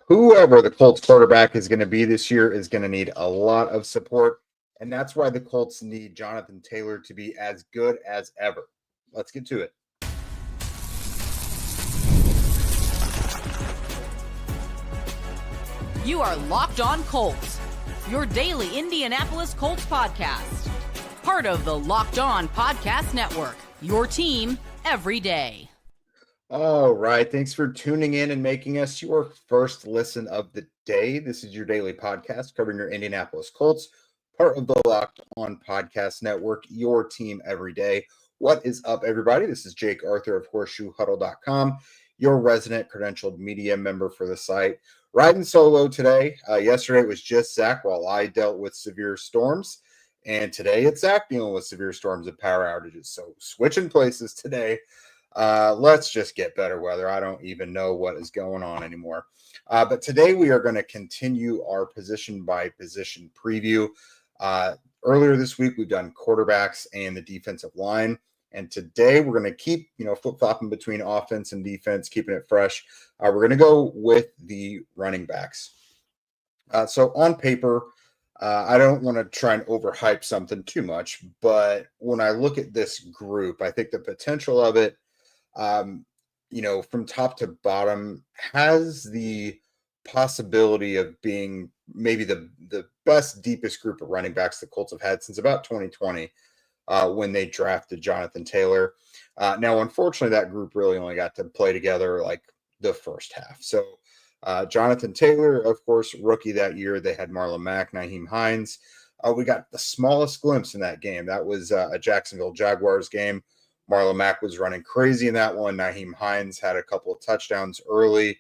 whoever the Colts quarterback is going to be this year is going to need a lot of support. And that's why the Colts need Jonathan Taylor to be as good as ever. Let's get to it. You are Locked On Colts, your daily Indianapolis Colts podcast. Part of the Locked On Podcast Network, your team every day. All right. Thanks for tuning in and making us your first listen of the day. This is your daily podcast covering your Indianapolis Colts, part of the Locked On Podcast Network, your team every day. What is up, everybody? This is Jake Arthur of HorseshoeHuddle.com, your resident credentialed media member for the site. Riding solo today. Yesterday it was just Zach while I dealt with severe storms. And today it's Zach dealing with severe storms and power outages. So switching places today. Let's just get better weather. I don't even know what is going on anymore. But today we are going to continue our position by position preview. Earlier this week we've done quarterbacks and the defensive line. And today we're going to keep, flip-flopping between offense and defense, keeping it fresh. We're going to go with the running backs. So on paper, I don't want to try and overhype something too much, but when I look at this group, I think the potential of it, from top to bottom, has the possibility of being maybe the best, deepest group of running backs the Colts have had since about 2020. When they drafted Jonathan Taylor. Now, unfortunately, that group really only got to play together like the first half. So Jonathan Taylor, of course, rookie that year. They had Marlon Mack, Nyheim Hines. We got the smallest glimpse in that game. That was a Jacksonville Jaguars game. Marlon Mack was running crazy in that one. Nyheim Hines had a couple of touchdowns early.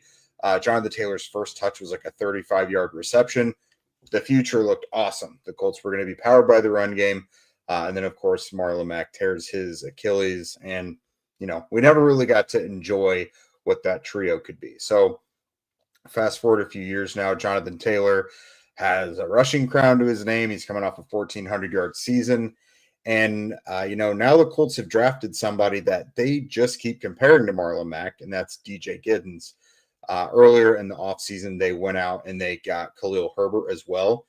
Jonathan Taylor's first touch was like a 35-yard reception. The future looked awesome. The Colts were going to be powered by the run game. And then, of course, Marlon Mack tears his Achilles. And, we never really got to enjoy what that trio could be. So fast forward a few years now, Jonathan Taylor has a rushing crown to his name. He's coming off a 1,400-yard season. And, now the Colts have drafted somebody that they just keep comparing to Marlon Mack, and that's DJ Giddens. Earlier in the offseason, they went out and they got Khalil Herbert as well.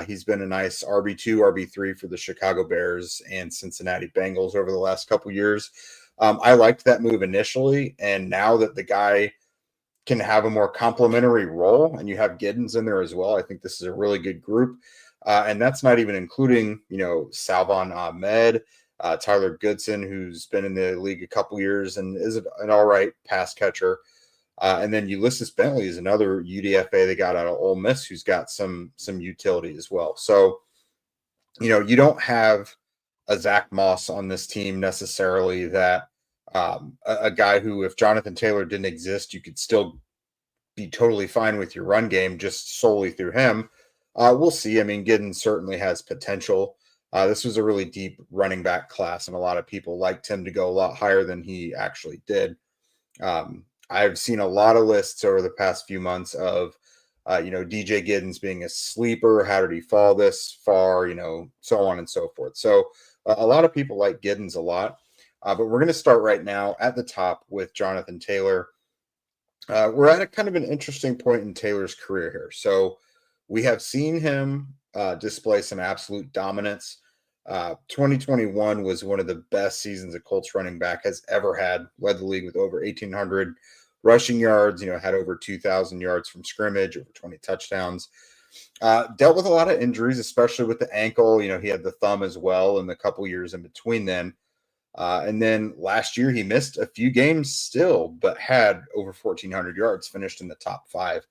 He's been a nice RB2, RB3 for the Chicago Bears and Cincinnati Bengals over the last couple years. I liked that move initially, and now that the guy can have a more complementary role, and you have Giddens in there as well, I think this is a really good group. And that's not even including, Salvon Ahmed, Tyler Goodson, who's been in the league a couple years and is an all right pass catcher. And then Ulysses Bentley is another UDFA they got out of Ole Miss who's got some utility as well. So, you don't have a Zach Moss on this team necessarily that a guy who, if Jonathan Taylor didn't exist, you could still be totally fine with your run game just solely through him. We'll see. I mean, Giddens certainly has potential. This was a really deep running back class, and a lot of people liked him to go a lot higher than he actually did. I've seen a lot of lists over the past few months of, DJ Giddens being a sleeper. How did he fall this far? So on and so forth. So a lot of people like Giddens a lot. But we're going to start right now at the top with Jonathan Taylor. We're at a kind of an interesting point in Taylor's career here. So we have seen him display some absolute dominance. 2021 was one of the best seasons a Colts running back has ever had, led the league with over 1,800 rushing yards, had over 2,000 yards from scrimmage, over 20 touchdowns. Dealt with a lot of injuries, especially with the ankle. He had the thumb as well in the couple years in between then. And then last year he missed a few games still, but had over 1,400 yards, finished in the top 5.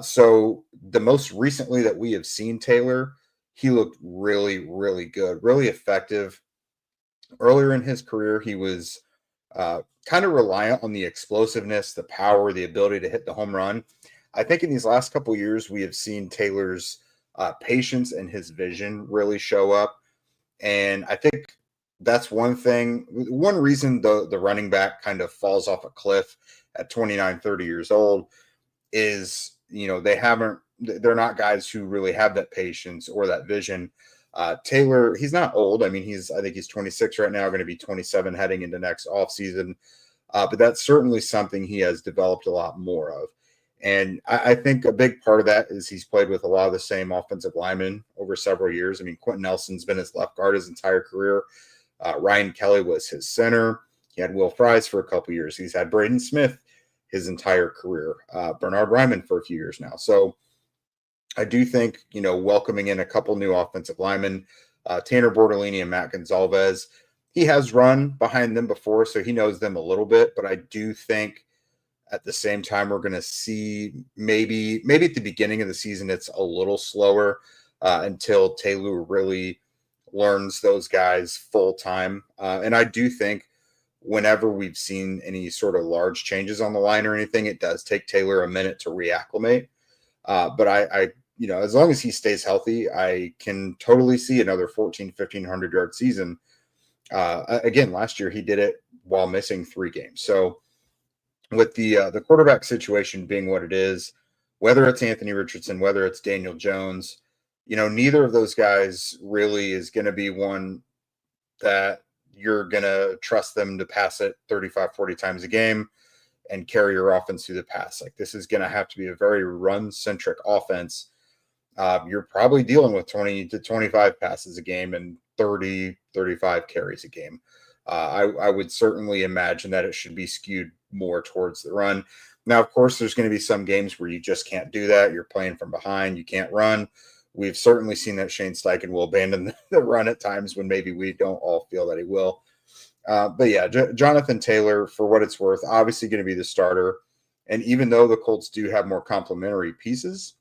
So the most recently that we have seen Taylor, he looked really, really good, really effective. Earlier in his career, he was kind of reliant on the explosiveness, the power, the ability to hit the home run. I think in these last couple of years, we have seen Taylor's patience and his vision really show up. And I think that's one reason the running back kind of falls off a cliff at 29, 30 years old is, they're not guys who really have that patience or that vision. Taylor, he's not old. I mean, I think he's 26 right now, going to be 27 heading into next offseason. But that's certainly something he has developed a lot more of. And I think a big part of that is he's played with a lot of the same offensive linemen over several years. I mean, Quentin Nelson's been his left guard his entire career. Ryan Kelly was his center. He had Will Fries for a couple years. He's had Braden Smith his entire career. Bernard Ryman for a few years now. So I do think, welcoming in a couple new offensive linemen, Tanner Bortolini and Matt Gonzalez, he has run behind them before, so he knows them a little bit. But I do think at the same time, we're going to see maybe at the beginning of the season, it's a little slower until Taylor really learns those guys full time. And I do think whenever we've seen any sort of large changes on the line or anything, it does take Taylor a minute to reacclimate. But I as long as he stays healthy, I can totally see another 1,500 yard season. Again, last year he did it while missing 3 games. So with the quarterback situation being what it is, whether it's Anthony Richardson, whether it's Daniel Jones, neither of those guys really is going to be one that you're going to trust them to pass it 35, 40 times a game and carry your offense through the pass. Like, this is going to have to be a very run-centric offense. You're probably dealing with 20 to 25 passes a game and 30, 35 carries a game. I would certainly imagine that it should be skewed more towards the run. Now, of course, there's going to be some games where you just can't do that. You're playing from behind. You can't run. We've certainly seen that Shane Steichen will abandon the run at times when maybe we don't all feel that he will. But yeah, Jonathan Taylor, for what it's worth, obviously going to be the starter. And even though the Colts do have more complementary pieces,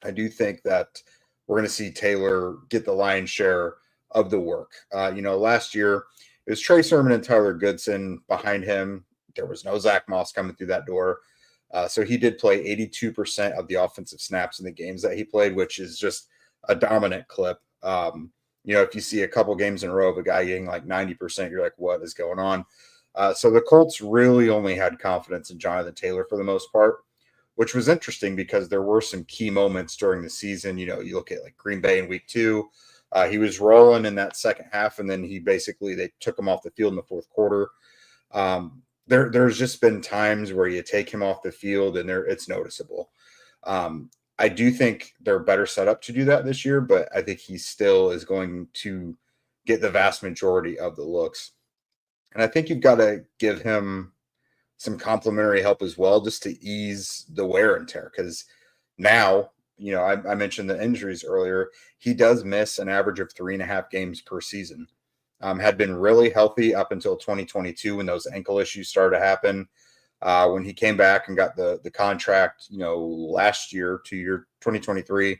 I do think that we're going to see Taylor get the lion's share of the work. Last year, it was Trey Sermon and Tyler Goodson behind him. There was no Zach Moss coming through that door. So he did play 82% of the offensive snaps in the games that he played, which is just a dominant clip. If you see a couple games in a row of a guy getting like 90%, you're like, what is going on? So the Colts really only had confidence in Jonathan Taylor for the most part, which was interesting because there were some key moments during the season. You look at like Green Bay in week 2. He was rolling in that second half, and then they took him off the field in the fourth quarter. There's just been times where you take him off the field and it's noticeable. I do think they're better set up to do that this year, but I think he still is going to get the vast majority of the looks. And I think you've got to give him some complimentary help as well, just to ease the wear and tear. Because now, I mentioned the injuries earlier. He does miss an average of 3.5 games per season. Had been really healthy up until 2022 when those ankle issues started to happen. When he came back and got the contract, last year, 2023,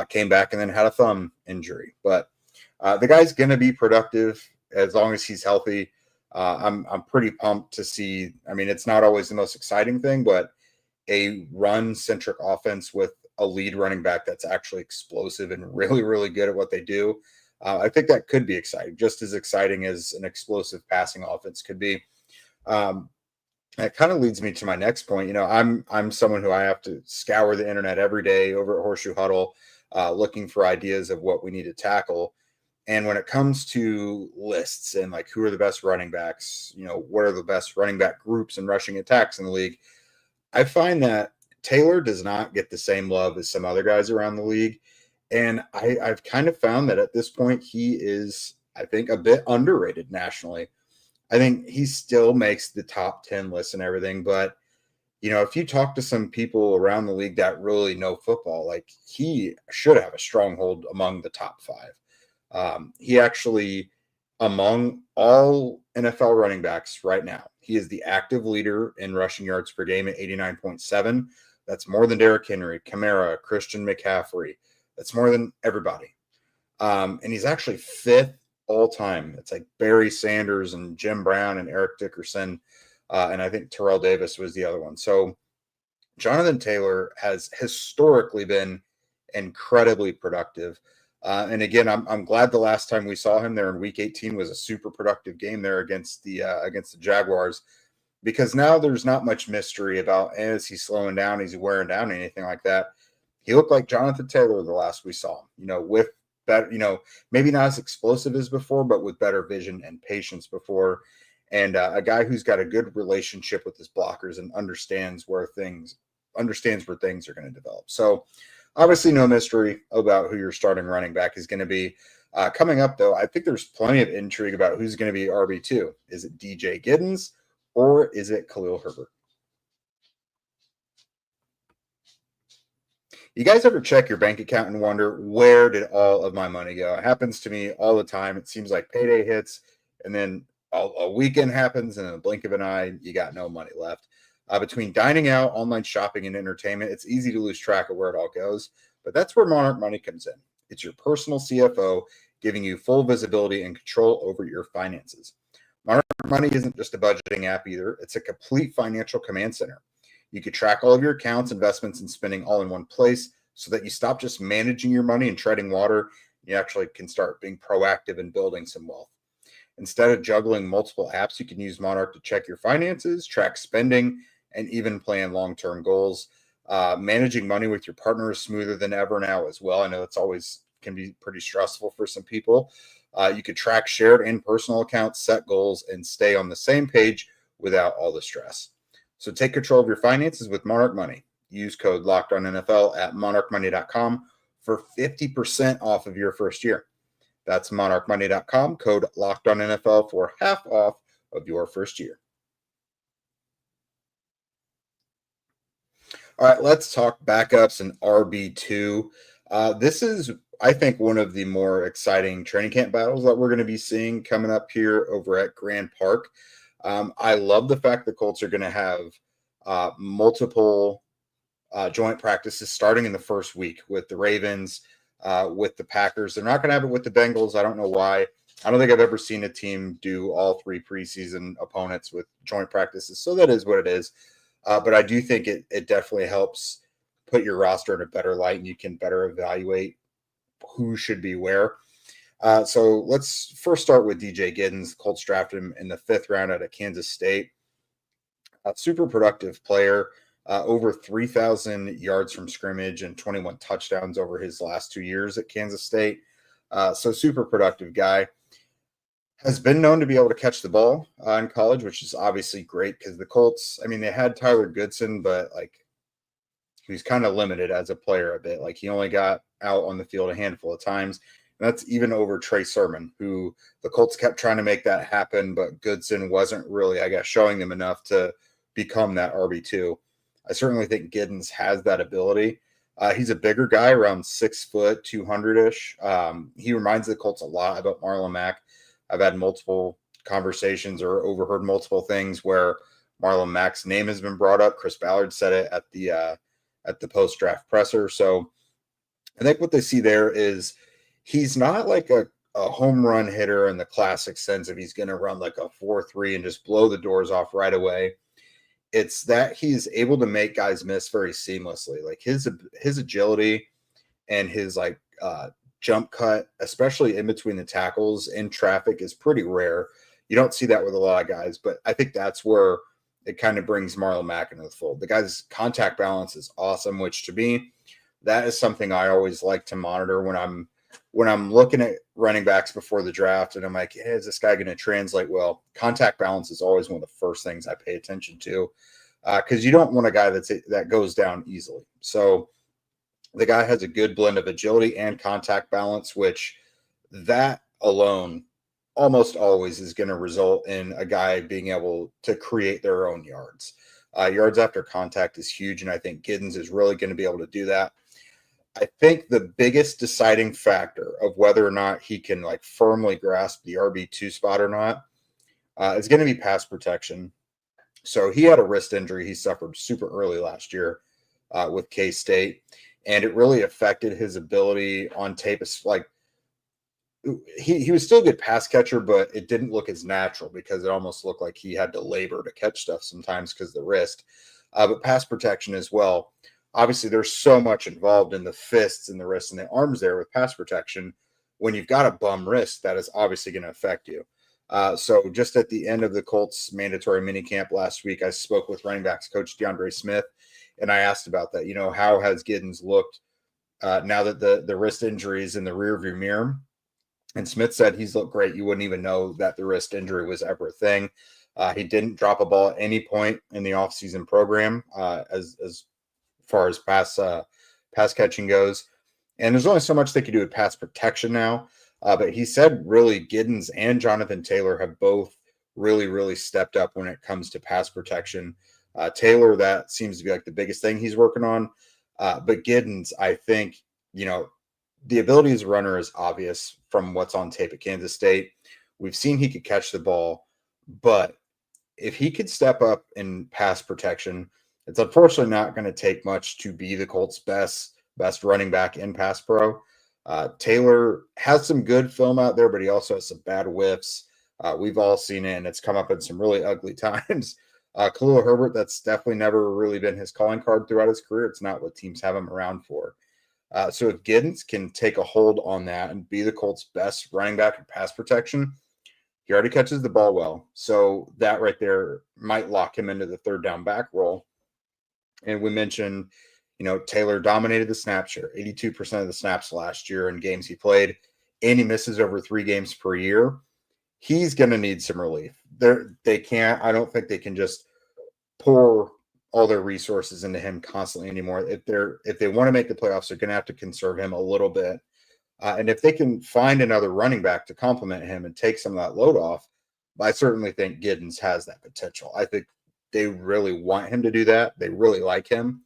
came back and then had a thumb injury. But the guy's going to be productive as long as he's healthy. I'm pretty pumped to see. I mean, it's not always the most exciting thing, but a run-centric offense with a lead running back that's actually explosive and really, really good at what they do. I think that could be exciting, just as exciting as an explosive passing offense could be. That kind of leads me to my next point. I'm someone who I have to scour the internet every day over at Horseshoe Huddle, looking for ideas of what we need to tackle. And when it comes to lists and like who are the best running backs, what are the best running back groups and rushing attacks in the league, I find that Taylor does not get the same love as some other guys around the league. And I've kind of found that at this point, he is, I think, a bit underrated nationally. I think he still makes the top 10 lists and everything. But, if you talk to some people around the league that really know football, like, he should have a stronghold among the top 5. He actually, among all NFL running backs right now, he is the active leader in rushing yards per game at 89.7. That's more than Derrick Henry, Kamara, Christian McCaffrey. That's more than everybody. And he's actually 5th all time. It's like Barry Sanders and Jim Brown and Eric Dickerson. And I think Terrell Davis was the other one. So Jonathan Taylor has historically been incredibly productive. And again, I'm glad the last time we saw him there in week 18 was a super productive game there against the Jaguars, because now there's not much mystery about, is he slowing down? Is he wearing down? Anything like that. He looked like Jonathan Taylor the last we saw him, with better, maybe not as explosive as before, but with better vision and patience before. And a guy who's got a good relationship with his blockers and understands where things understands where things are going to develop. So obviously no mystery about who your starting running back is going to be. Coming up, though, I think there's plenty of intrigue about who's going to be RB2. Is it DJ Giddens or is it Khalil Herbert? You guys ever check your bank account and wonder, where did all of my money go? It happens to me all the time. It seems like payday hits, and then a weekend happens, and in a blink of an eye, you got no money left. Between dining out, online shopping, and entertainment, it's easy to lose track of where it all goes. But that's where Monarch Money comes in. It's your personal CFO giving you full visibility and control over your finances. Monarch Money isn't just a budgeting app either. It's a complete financial command center. You can track all of your accounts, investments, and spending all in one place so that you stop just managing your money and treading water. You actually can start being proactive and building some wealth. Instead of juggling multiple apps, you can use Monarch to check your finances, track spending, and even plan long-term goals. Managing money with your partner is smoother than ever now as well. I know it's always can be pretty stressful for some people. You could track shared and personal accounts, set goals, and stay on the same page without all the stress. So take control of your finances with Monarch Money. Use code LOCKEDONNFL at monarchmoney.com for 50% off of your first year. That's monarchmoney.com, code LOCKEDONNFL for half off of your first year. All right, let's talk backups and RB2. This is, I think, one of the more exciting training camp battles that we're going to be seeing coming up here over at Grand Park. I love the fact the Colts are going to have multiple joint practices starting in the first week with the Ravens, with the Packers. They're not going to have it with the Bengals. I don't know why. I don't think I've ever seen a team do all three preseason opponents with joint practices. So that is what it is. But I do think it definitely helps put your roster in a better light, and you can better evaluate who should be where. So let's first start with DJ Giddens. The Colts drafted him in the 5th round out of Kansas State. A super productive player, over 3,000 yards from scrimmage and 21 touchdowns over his last 2 years at Kansas State. So super productive guy. Has been known to be able to catch the ball in college, which is obviously great because the Colts, I mean, they had Tyler Goodson, but like he was kind of limited as a player a bit. Like he only got out on the field a handful of times. And that's even over Trey Sermon, who the Colts kept trying to make that happen, but Goodson wasn't really, I guess, showing them enough to become that RB2. I certainly think Giddens has that ability. He's a bigger guy, around 6 foot, 200-ish. He reminds the Colts a lot about Marlon Mack. I've had multiple conversations or overheard multiple things where Marlon Mack's name has been brought up. Chris Ballard said it at the post-draft presser. So I think what they see there is he's not like a home run hitter in the classic sense of he's going to run like a 4.3 and just blow the doors off right away. It's that he's able to make guys miss very seamlessly. Like his agility and his jump cut, especially in between the tackles in traffic, is pretty rare. You don't see that with a lot of guys, but I think that's where it kind of brings Marlon Mack into the fold. The guy's contact balance is awesome, which to me, that is something I always like to monitor when I'm looking at running backs before the draft, and I'm like, hey, is this guy going to translate well? Contact balance is always one of the first things I pay attention to, because you don't want a guy that goes down easily. So the guy has a good blend of agility and contact balance, which that alone almost always is going to result in a guy being able to create their own yards. Yards after contact is huge, and I think Giddens is really going to be able to do that. I think the biggest deciding factor of whether or not he can firmly grasp the RB2 spot or not is going to be pass protection. So he had a wrist injury he suffered super early last year with K-State, and it really affected his ability on tape. It's he was still a good pass catcher, but it didn't look as natural because it almost looked like he had to labor to catch stuff sometimes because of the wrist. But pass protection as well. Obviously, there's so much involved in the fists and the wrists and the arms there with pass protection. When you've got a bum wrist, that is obviously going to affect you. So just at the end of the Colts mandatory minicamp last week, I spoke with running backs coach DeAndre Smith, and I asked about that. How has Giddens looked now that the wrist injury is in the rearview mirror? And Smith said he's looked great. You wouldn't even know that the wrist injury was ever a thing. He didn't drop a ball at any point in the offseason program, as far as pass catching goes. And there's only so much they can do with pass protection now. But he said really Giddens and Jonathan Taylor have both really, really stepped up when it comes to pass protection. Taylor, that seems to be like the biggest thing he's working on. But Giddens, I think, the ability as a runner is obvious from what's on tape at Kansas State. We've seen he could catch the ball, but if he could step up in pass protection, it's unfortunately not going to take much to be the Colts' best running back in pass pro. Taylor has some good film out there, but he also has some bad whiffs. We've all seen it, and it's come up in some really ugly times. Khalil Herbert, that's definitely never really been his calling card throughout his career. It's not what teams have him around for. So if Giddens can take a hold on that and be the Colts' best running back in pass protection, he already catches the ball well. So that right there might lock him into the third down back role. And we mentioned, Taylor dominated the snap share, 82% of the snaps last year in games he played, and he misses over 3 games per year. He's going to need some relief. I don't think they can just pour all their resources into him constantly anymore. If they want to make the playoffs, they're going to have to conserve him a little bit. And if they can find another running back to complement him and take some of that load off, I certainly think Giddens has that potential. I think they really want him to do that. They really like him.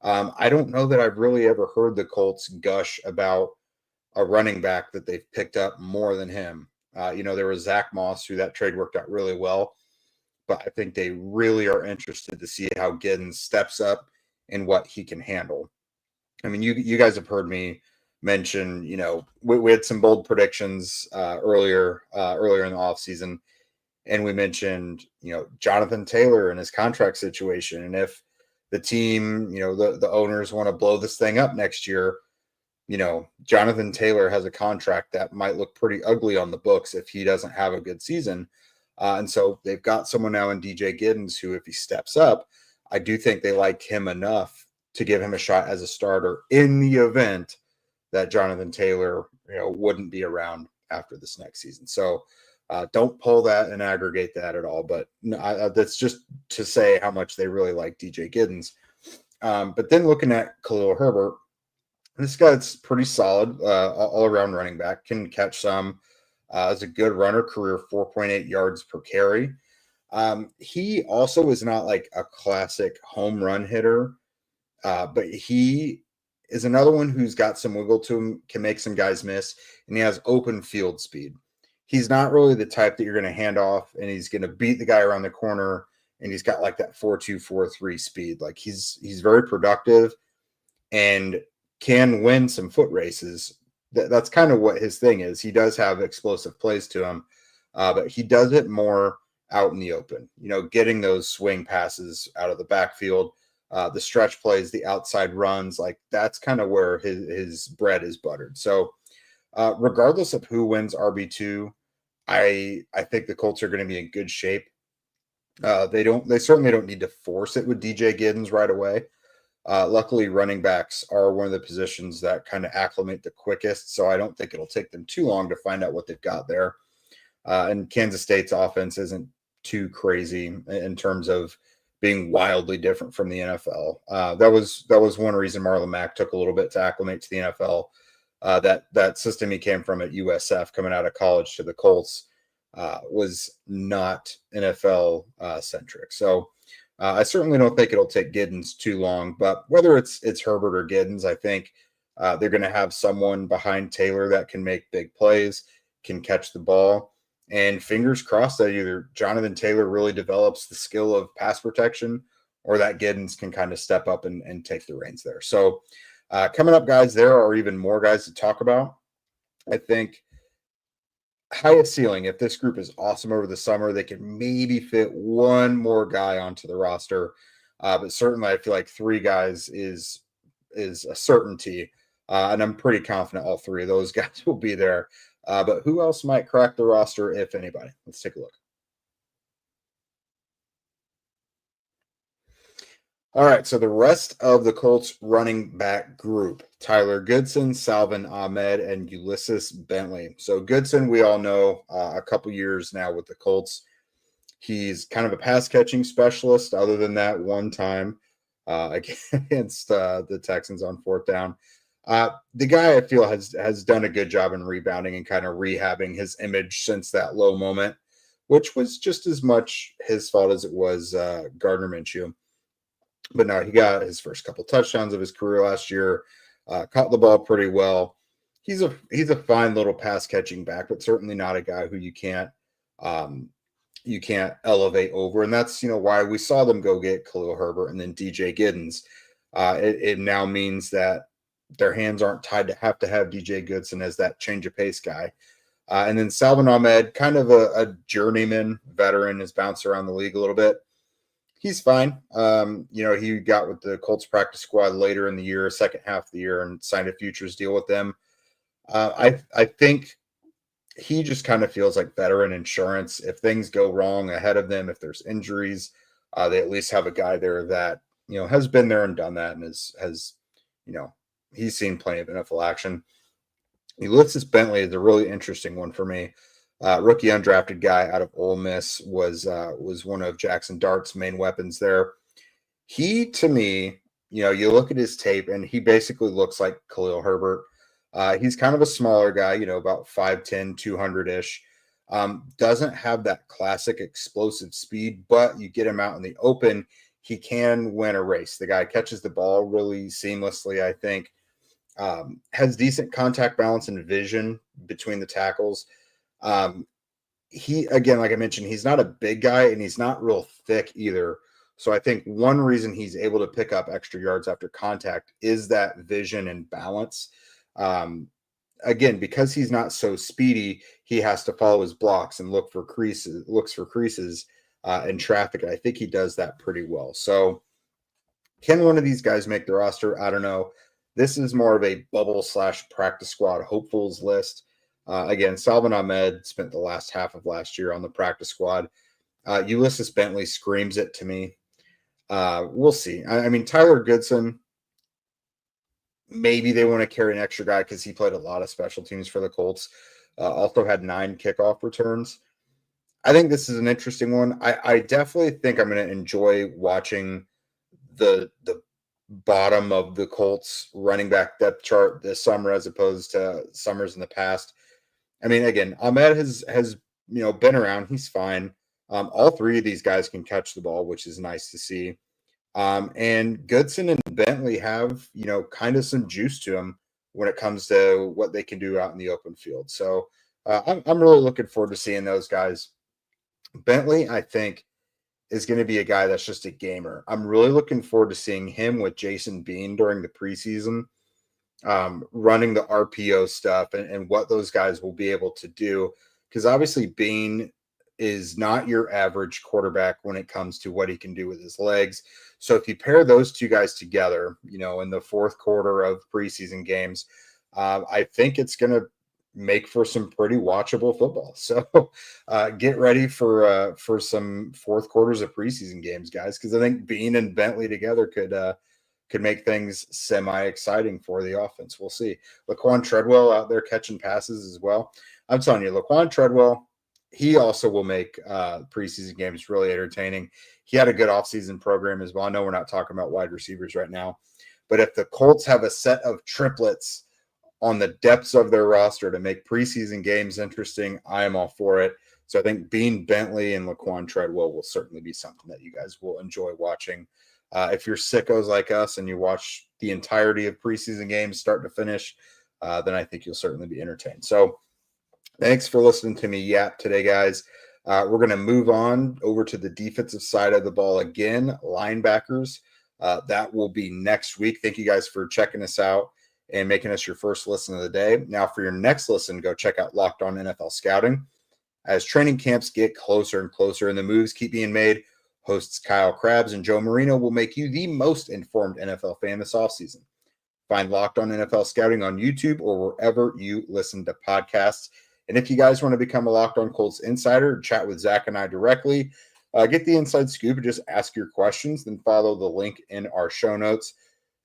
I don't know that I've really ever heard the Colts gush about a running back that they've picked up more than him. There was Zach Moss, who that trade worked out really well. But I think they really are interested to see how Giddens steps up and what he can handle. I mean, you guys have heard me mention, we had some bold predictions earlier in the offseason, and we mentioned, Jonathan Taylor and his contract situation. And if the team, the owners want to blow this thing up next year, Jonathan Taylor has a contract that might look pretty ugly on the books if he doesn't have a good season. And so they've got someone now in DJ Giddens who, if he steps up, I do think they like him enough to give him a shot as a starter in the event that Jonathan Taylor, wouldn't be around after this next season. So don't pull that and aggregate that at all. But that's just to say how much they really like DJ Giddens. But then looking at Khalil Herbert, this guy's pretty solid, all-around running back, can catch some. Is a good runner, career 4.8 yards per carry. He also is not like a classic home run hitter, but he is another one who's got some wiggle to him, can make some guys miss, and he has open field speed. He's not really the type that you're going to hand off and he's going to beat the guy around the corner, and he's got like that 4.2, 4.3 speed. Like he's very productive and can win some foot races. That's kind of what his thing is. He does have explosive plays to him, but he does it more out in the open, getting those swing passes out of the backfield, the stretch plays, the outside runs. Like that's kind of where his bread is buttered. So regardless of who wins RB2, I think the Colts are going to be in good shape. They certainly don't need to force it with DJ Giddens right away. Luckily, running backs are one of the positions that kind of acclimate the quickest, so I don't think it'll take them too long to find out what they've got there. And Kansas State's offense isn't too crazy in terms of being wildly different from the NFL. That was one reason Marlon Mack took a little bit to acclimate to the NFL. That system he came from at USF, coming out of college to the Colts, was not NFL centric. So I certainly don't think it'll take Giddens too long, but whether it's Herbert or Giddens, I think they're going to have someone behind Taylor that can make big plays, can catch the ball, and fingers crossed that either Jonathan Taylor really develops the skill of pass protection or that Giddens can kind of step up and take the reins there. So coming up, guys, there are even more guys to talk about. I think highest ceiling, if this group is awesome over the summer, they can maybe fit one more guy onto the roster. But certainly I feel like 3 guys is a certainty. And I'm pretty confident all 3 of those guys will be there. But who else might crack the roster, if anybody? Let's take a look. All right, so the rest of the Colts running back group: Tyler Goodson, Salvin Ahmed, and Ulysses Bentley. So Goodson, we all know, a couple years now with the Colts. He's kind of a pass-catching specialist. Other than that, one time, against the Texans on fourth down. The guy I feel has done a good job in rebounding and kind of rehabbing his image since that low moment, which was just as much his fault as it was Gardner Minshew. But no, he got his first couple touchdowns of his career last year, caught the ball pretty well. He's a fine little pass catching back, but certainly not a guy who you can't elevate over. And that's, why we saw them go get Khalil Herbert and then DJ Giddens. It now means that their hands aren't tied to have DJ Goodson as that change of pace guy. And then Salvon Ahmed, kind of a journeyman veteran, has bounced around the league a little bit. He's fine. He got with the Colts practice squad later in the year, second half of the year, and signed a futures deal with them. I think he just kind of feels like veteran insurance. If things go wrong ahead of them, if there's injuries, they at least have a guy there that, has been there and done that and has he's seen plenty of NFL action. Ulysses Bentley is a really interesting one for me. Rookie undrafted guy out of Ole Miss, was one of Jackson Dart's main weapons there. He, to me, you look at his tape and he basically looks like Khalil Herbert. He's kind of a smaller guy, about 5'10", 200-ish. Doesn't have that classic explosive speed, but you get him out in the open, he can win a race. The guy catches the ball really seamlessly, I think. Has decent contact balance and vision between the tackles. He, again, like I mentioned, he's not a big guy and he's not real thick either. So I think one reason he's able to pick up extra yards after contact is that vision and balance. Again, because he's not so speedy, he has to follow his blocks and looks for creases in traffic. And I think he does that pretty well. So can one of these guys make the roster? I don't know. This is more of a bubble / practice squad hopefuls list. Again, Salvon Ahmed spent the last half of last year on the practice squad. Ulysses Bentley screams it to me. We'll see. I mean, Tyler Goodson, maybe they want to carry an extra guy because he played a lot of special teams for the Colts. Also had 9 kickoff returns. I think this is an interesting one. I definitely think I'm going to enjoy watching the bottom of the Colts running back depth chart this summer as opposed to summers in the past. I mean, again, Ahmed has been around. He's fine. All 3 of these guys can catch the ball, which is nice to see. And Goodson and Bentley have, kind of some juice to them when it comes to what they can do out in the open field. So I'm really looking forward to seeing those guys. Bentley, I think, is going to be a guy that's just a gamer. I'm really looking forward to seeing him with Jason Bean during the preseason, running the RPO stuff and what those guys will be able to do. Because obviously Bean is not your average quarterback when it comes to what he can do with his legs. So if you pair those 2 guys together, in the fourth quarter of preseason games, I think it's going to make for some pretty watchable football. So get ready for some fourth quarters of preseason games, guys, because I think Bean and Bentley together could make things semi-exciting for the offense. We'll see. Laquan Treadwell out there catching passes as well. I'm telling you, Laquan Treadwell, he also will make preseason games really entertaining. He had a good offseason program as well. I know we're not talking about wide receivers right now, but if the Colts have a set of triplets on the depths of their roster to make preseason games interesting, I am all for it. So I think Bean Bentley and Laquan Treadwell will certainly be something that you guys will enjoy watching. If you're sickos like us and you watch the entirety of preseason games start to finish, then I think you'll certainly be entertained. So thanks for listening to me yap today, guys. We're going to move on over to the defensive side of the ball again, linebackers. That will be next week. Thank you guys for checking us out and making us your first listen of the day. Now, for your next listen, go check out Locked On NFL Scouting. As training camps get closer and closer and the moves keep being made, hosts Kyle Krabs and Joe Marino will make you the most informed NFL fan this offseason. Find Locked On NFL Scouting on YouTube or wherever you listen to podcasts. And if you guys want to become a Locked On Colts insider, chat with Zach and I directly, get the inside scoop and just ask your questions, then follow the link in our show notes.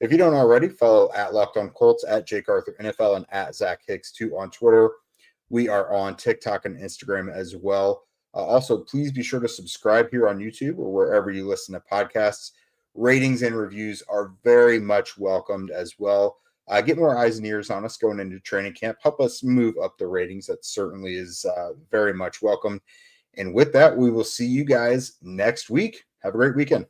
If you don't already, follow at Locked On Colts, at Jake Arthur NFL, and at Zach Hicks 2 on Twitter. We are on TikTok and Instagram as well. Also, please be sure to subscribe here on YouTube or wherever you listen to podcasts. ratings and reviews are very much welcomed as well. Get more eyes and ears on us going into training camp. Help us move up the ratings. That certainly is very much welcome. And with that, we will see you guys next week. Have a great weekend.